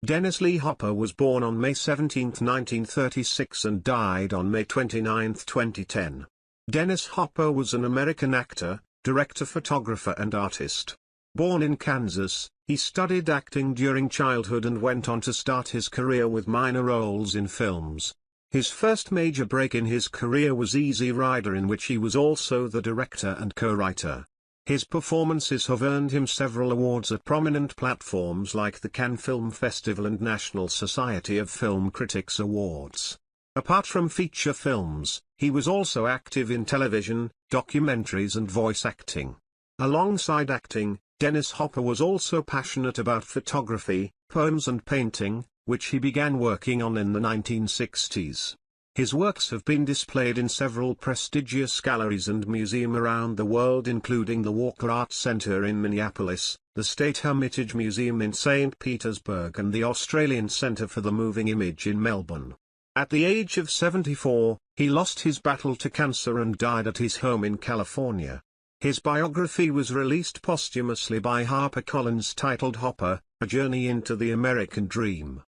Dennis Lee Hopper was born on May 17, 1936 and died on May 29, 2010. Dennis Hopper was an American actor, director, photographer and artist. Born in Kansas, he studied acting during childhood and went on to start his career with minor roles in films. His first major break in his career was Easy Rider, in which he was also the director and co-writer. His performances have earned him several awards at prominent platforms like the Cannes Film Festival and National Society of Film Critics Awards. Apart from feature films, he was also active in television, documentaries and voice acting. Alongside acting, Dennis Hopper was also passionate about photography, poems and painting, which he began working on in the 1960s. His works have been displayed in several prestigious galleries and museums around the world, including the Walker Art Center in Minneapolis, the State Hermitage Museum in St. Petersburg and the Australian Centre for the Moving Image in Melbourne. At the age of 74, he lost his battle to cancer and died at his home in California. His biography was released posthumously by HarperCollins titled Hopper, A Journey into the American Dream.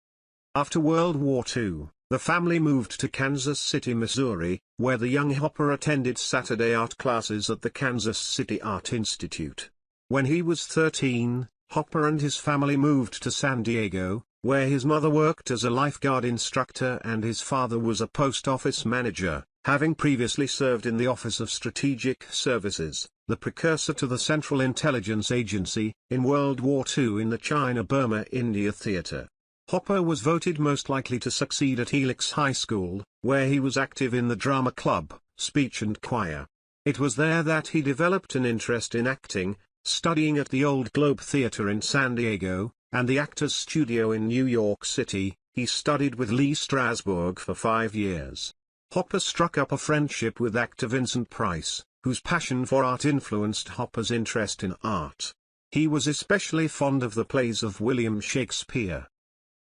After World War II, the family moved to Kansas City, Missouri, where the young Hopper attended Saturday art classes at the Kansas City Art Institute. When he was 13, Hopper and his family moved to San Diego, where his mother worked as a lifeguard instructor and his father was a post office manager, having previously served in the Office of Strategic Services, the precursor to the Central Intelligence Agency, in World War II in the China-Burma-India theater. Hopper was voted most likely to succeed at Helix High School, where he was active in the drama club, speech and choir. It was there that he developed an interest in acting, studying at the Old Globe Theater in San Diego, and the Actors Studio in New York City. He studied with Lee Strasberg for 5 years. Hopper struck up a friendship with actor Vincent Price, whose passion for art influenced Hopper's interest in art. He was especially fond of the plays of William Shakespeare.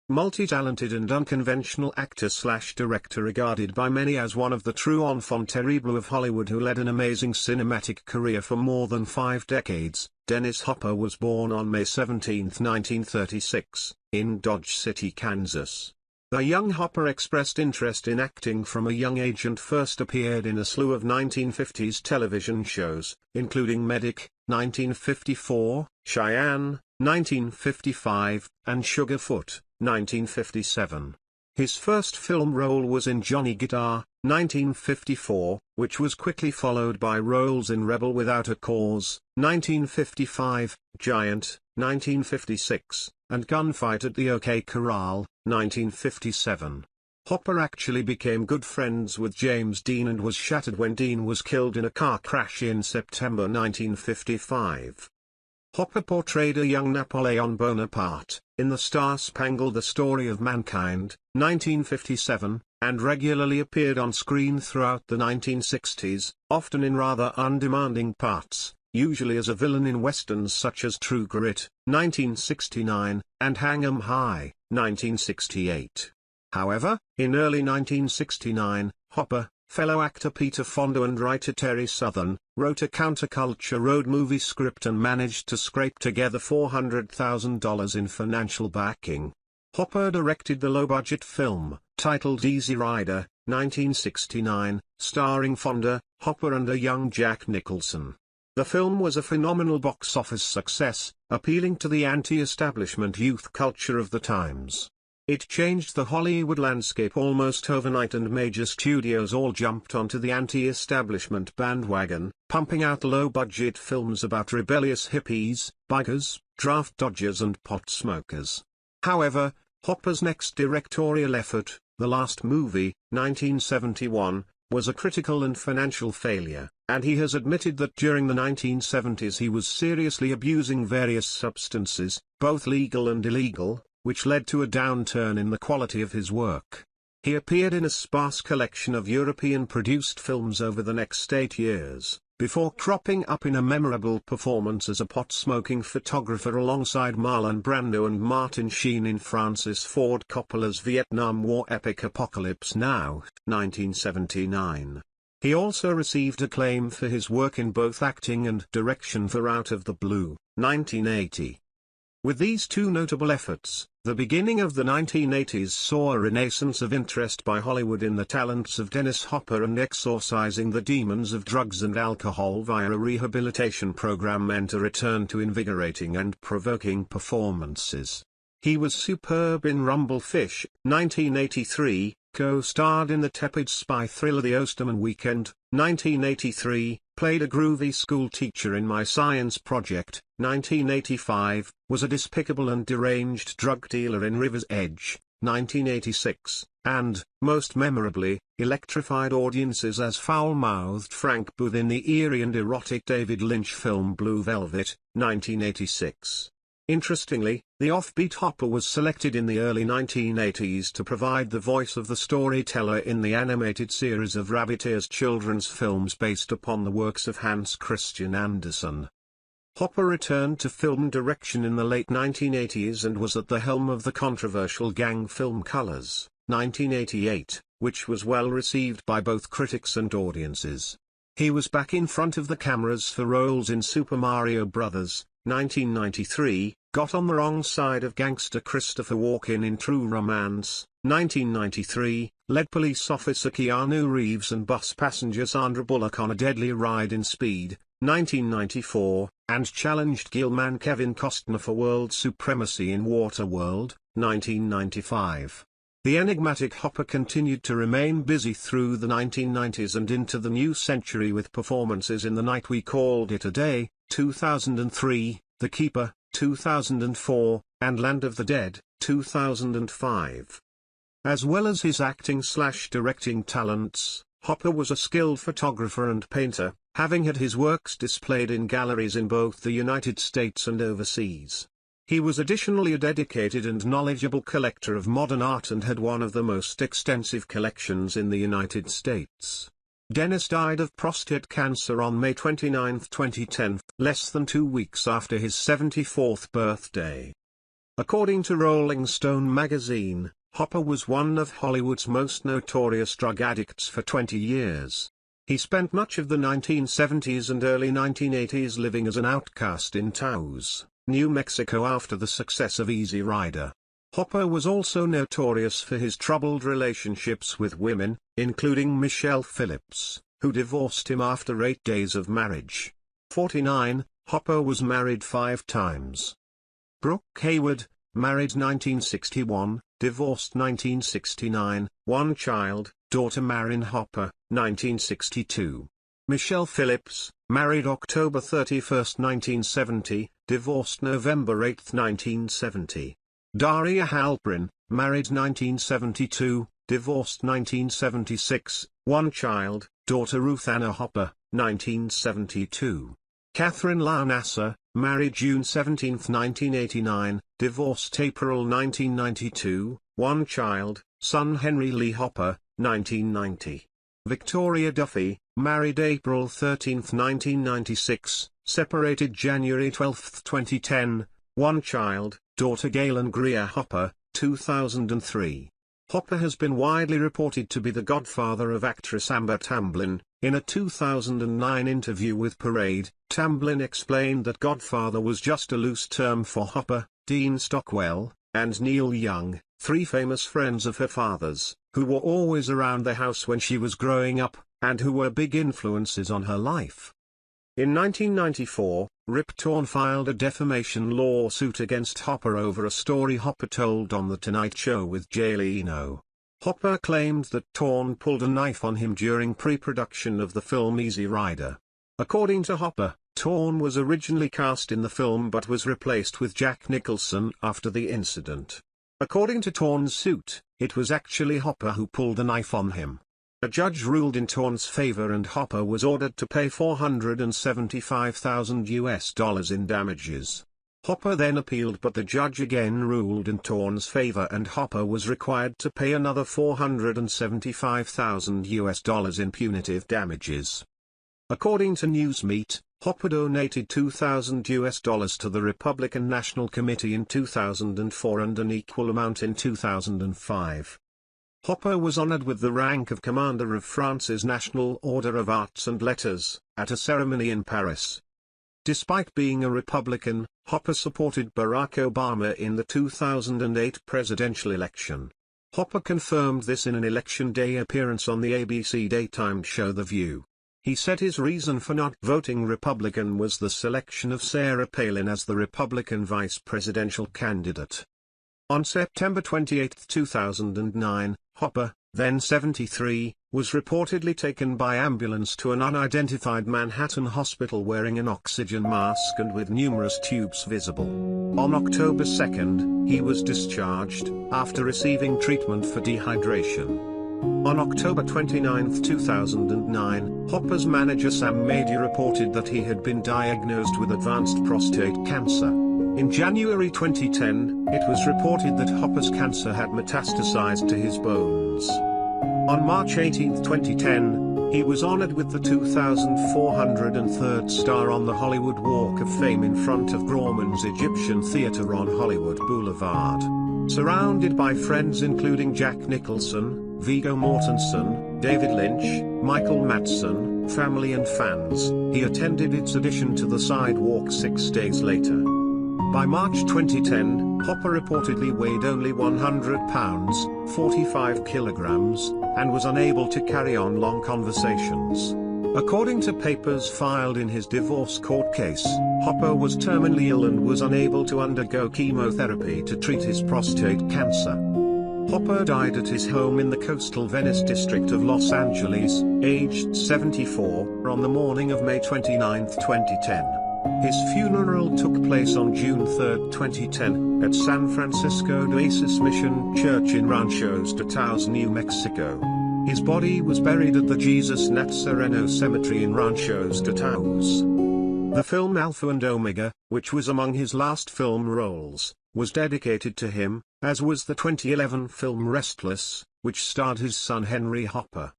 Multi-talented and unconventional actor/director, regarded by many as one of the true enfants terribles of Hollywood, who led an amazing cinematic career for more than 5 decades, Dennis Hopper was born on May 17, 1936, in Dodge City, Kansas. The young Hopper expressed interest in acting from a young age and first appeared in a slew of 1950s television shows, including Medic, 1954, Cheyenne, 1955, and Sugarfoot, 1957. His first film role was in Johnny Guitar, 1954, which was quickly followed by roles in Rebel Without a Cause, 1955, Giant, 1956, and Gunfight at the OK Corral, 1957. Hopper actually became good friends with James Dean and was shattered when Dean was killed in a car crash in September 1955. Hopper portrayed a young Napoleon Bonaparte, in The Star-Spangled The Story of Mankind, 1957, and regularly appeared on screen throughout the 1960s, often in rather undemanding parts, usually as a villain in westerns such as True Grit, 1969, and Hang 'em High, 1968. However, in early 1969, Hopper, fellow actor Peter Fonda and writer Terry Southern, wrote a counterculture road movie script and managed to scrape together $400,000 in financial backing. Hopper directed the low-budget film, titled Easy Rider, 1969, starring Fonda, Hopper and a young Jack Nicholson. The film was a phenomenal box office success, appealing to the anti-establishment youth culture of the times. It changed the Hollywood landscape almost overnight, and major studios all jumped onto the anti-establishment bandwagon, pumping out low-budget films about rebellious hippies, bikers, draft dodgers and pot smokers. However, Hopper's next directorial effort, The Last Movie, 1971, was a critical and financial failure, and he has admitted that during the 1970s he was seriously abusing various substances, both legal and illegal, which led to a downturn in the quality of his work. He appeared in a sparse collection of European-produced films over the next 8 years, before cropping up in a memorable performance as a pot-smoking photographer alongside Marlon Brando and Martin Sheen in Francis Ford Coppola's Vietnam War epic Apocalypse Now, 1979. He also received acclaim for his work in both acting and direction for Out of the Blue, 1980. With these two notable efforts, the beginning of the 1980s saw a renaissance of interest by Hollywood in the talents of Dennis Hopper, and exorcising the demons of drugs and alcohol via a rehabilitation program meant a return to invigorating and provoking performances. He was superb in Rumblefish, 1983, co-starred in the tepid spy thriller The Osterman Weekend, 1983, played a groovy school teacher in My Science Project, 1985, was a despicable and deranged drug dealer in River's Edge, 1986, and, most memorably, electrified audiences as foul-mouthed Frank Booth in the eerie and erotic David Lynch film Blue Velvet, 1986. Interestingly, the offbeat Hopper was selected in the early 1980s to provide the voice of the storyteller in the animated series of Rabbit Ears children's films based upon the works of Hans Christian Andersen. Hopper returned to film direction in the late 1980s and was at the helm of the controversial Gang film Colors, 1988, which was well received by both critics and audiences. He was back in front of the cameras for roles in Super Mario Bros., 1993, got on the wrong side of gangster Christopher Walken in True Romance, 1993, led police officer Keanu Reeves and bus passenger Sandra Bullock on a deadly ride in Speed, 1994, and challenged Gilman Kevin Costner for world supremacy in Waterworld, 1995. The enigmatic Hopper continued to remain busy through the 1990s and into the new century with performances in The Night We Called It a Day, 2003, The Keeper, 2004, and Land of the Dead, 2005. As well as his acting/directing talents, Hopper was a skilled photographer and painter, having had his works displayed in galleries in both the United States and overseas. He was additionally a dedicated and knowledgeable collector of modern art and had one of the most extensive collections in the United States. Dennis died of prostate cancer on May 29, 2010, less than 2 weeks after his 74th birthday. According to Rolling Stone magazine, Hopper was one of Hollywood's most notorious drug addicts for 20 years. He spent much of the 1970s and early 1980s living as an outcast in Taos, New Mexico after the success of Easy Rider. Hopper was also notorious for his troubled relationships with women, including Michelle Phillips, who divorced him after 8 days of marriage. 49, Hopper was married 5 times. Brooke Hayward, married 1961, divorced 1969, one child, daughter Marin Hopper, 1962. Michelle Phillips, married October 31, 1970, divorced November 8, 1970. Daria Halprin, married 1972, divorced 1976, one child, daughter Ruth Anna Hopper, 1972. Catherine Launasser, married June 17, 1989, divorced April 1992, one child, son Henry Lee Hopper, 1990. Victoria Duffy, married April 13, 1996, separated January 12, 2010, one child, daughter Galen Greer Hopper, 2003. Hopper has been widely reported to be the godfather of actress Amber Tamblyn. In a 2009 interview with Parade, Tamblyn explained that godfather was just a loose term for Hopper, Dean Stockwell, and Neil Young, 3 famous friends of her father's, who were always around the house when she was growing up, and who were big influences on her life. In 1994, Rip Torn filed a defamation lawsuit against Hopper over a story Hopper told on The Tonight Show with Jay Leno. Hopper claimed that Torn pulled a knife on him during pre-production of the film Easy Rider. According to Hopper, Torn was originally cast in the film but was replaced with Jack Nicholson after the incident. According to Torn's suit, it was actually Hopper who pulled the knife on him. A judge ruled in Torn's favor and Hopper was ordered to pay $475,000 in damages. Hopper then appealed but the judge again ruled in Torn's favor and Hopper was required to pay another $475,000 in punitive damages. According to Newsmeet, Hopper donated $2,000 to the Republican National Committee in 2004 and an equal amount in 2005. Hopper was honored with the rank of Commander of France's National Order of Arts and Letters, at a ceremony in Paris. Despite being a Republican, Hopper supported Barack Obama in the 2008 presidential election. Hopper confirmed this in an Election Day appearance on the ABC daytime show The View. He said his reason for not voting Republican was the selection of Sarah Palin as the Republican vice presidential candidate. On September 28, 2009, Hopper, then 73, was reportedly taken by ambulance to an unidentified Manhattan hospital wearing an oxygen mask and with numerous tubes visible. On October 2, he was discharged, after receiving treatment for dehydration. On October 29, 2009, Hopper's manager Sam Mady reported that he had been diagnosed with advanced prostate cancer. In January 2010, it was reported that Hopper's cancer had metastasized to his bones. On March 18, 2010, he was honored with the 2,403rd star on the Hollywood Walk of Fame in front of Grauman's Egyptian Theater on Hollywood Boulevard. Surrounded by friends including Jack Nicholson, Viggo Mortensen, David Lynch, Michael Madsen, family and fans, he attended its addition to the sidewalk 6 days later. By March 2010, Hopper reportedly weighed only 100 pounds, 45 kilograms, and was unable to carry on long conversations. According to papers filed in his divorce court case, Hopper was terminally ill and was unable to undergo chemotherapy to treat his prostate cancer. Hopper died at his home in the coastal Venice district of Los Angeles, aged 74, on the morning of May 29, 2010. His funeral took place on June 3, 2010, at San Francisco de Oasis Mission Church in Ranchos de Taos, New Mexico. His body was buried at the Jesus Nazareno Cemetery in Ranchos de Taos. The film Alpha and Omega, which was among his last film roles, was dedicated to him, as was the 2011 film Restless, which starred his son Henry Hopper.